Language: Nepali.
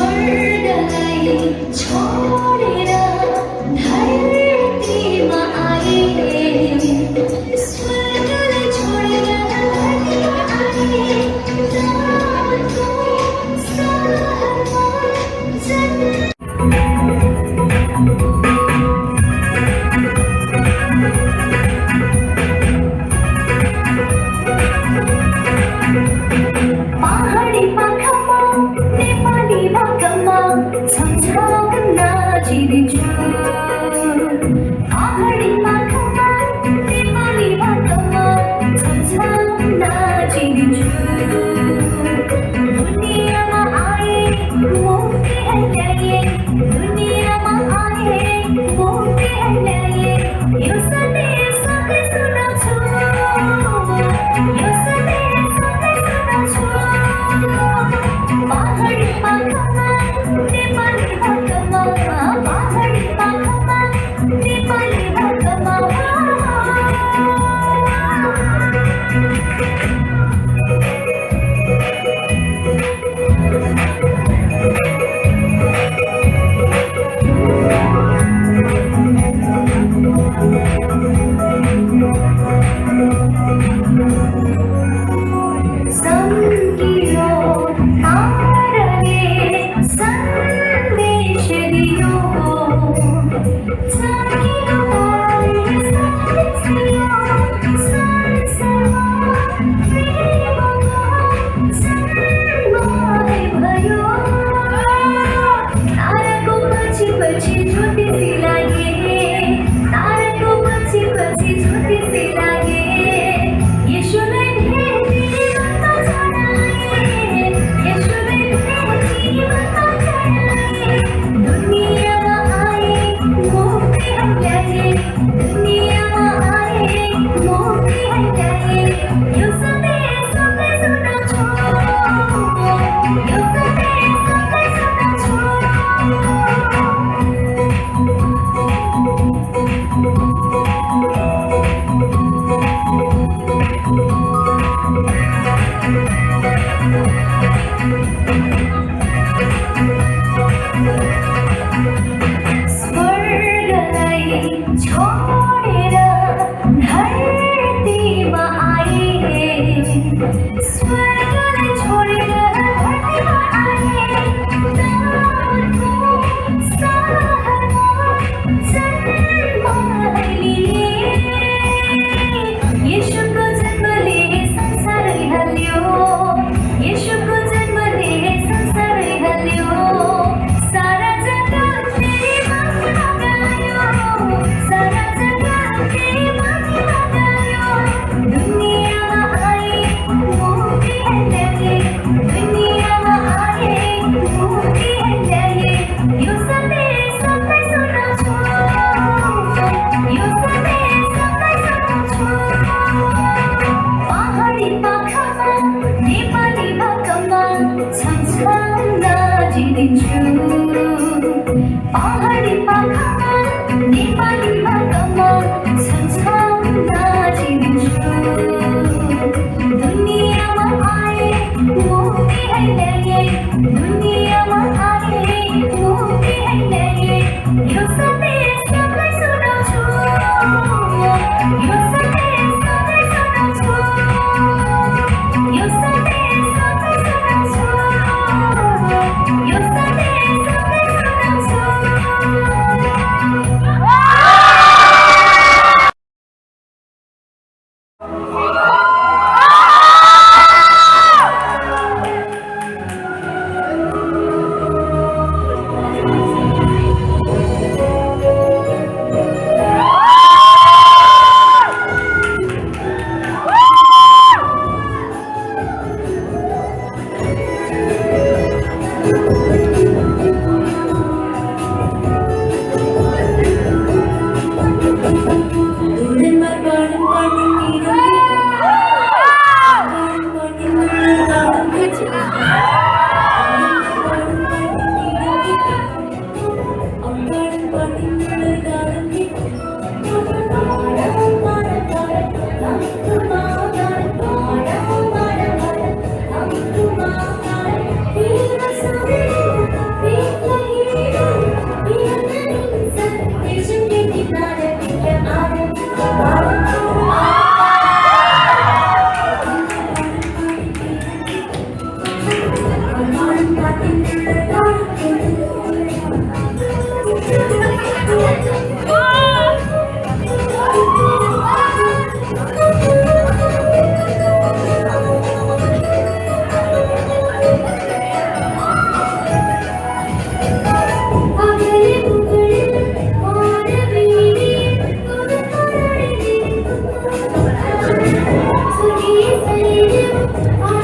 स्वर्गलाई छोडेर धरतीमा आए स्वर्गलाई छोडेर धरतीमा आए दाउदको सहरमा पहाडी पाखामा नेपाली भाकामा छमछम नाचिदिन्छु पहाडी पाखामा नेपाली भाकामा छमछम नाचिदिन्छु दुनियाँमा आए मुक्ति ल्याए दुनियाँमा आए मुक्ति ल्याए यो सन्देश सबैलाई सुनाउँछु यो सन्देश सबैलाई सुनाउँछु पहाडी पाखामा नेपाली भाकामा पहाडी पाखामा नेपाली भाकामा संगियो तारले संदेश दियो जागियो संदेश दियो संसारमा प्रेमको जन्मै भयो ताराको पछि पछि ज्योतिषी लागे ताराको पछि पछि ज्योतिषी लागे येशूलाई भेटी मनमा चढाए येशूलाई भेटी मनमा चढाए दुनियाँमा आए मुक्ति ल्याए दुनियाँमा आए मुक्ति ल्याए यो सन्देश सबैलाई सुनाउँछु यो सन्देश सबैलाई सुनाउँछु स्वर्गलाई छोडेर धरतीमा आए स्वर्गलाई छोडेर धरतीमा आए दाउदको सहरमा जन्म लिए येशूको जन्मले संसारै हल्यो येशूको जन्मले संसारै हल्यो सारा जगतले महिमा गायो सारा जगतले महिमा गायो दुनियाँमा आए मुक्ति ल्याए आ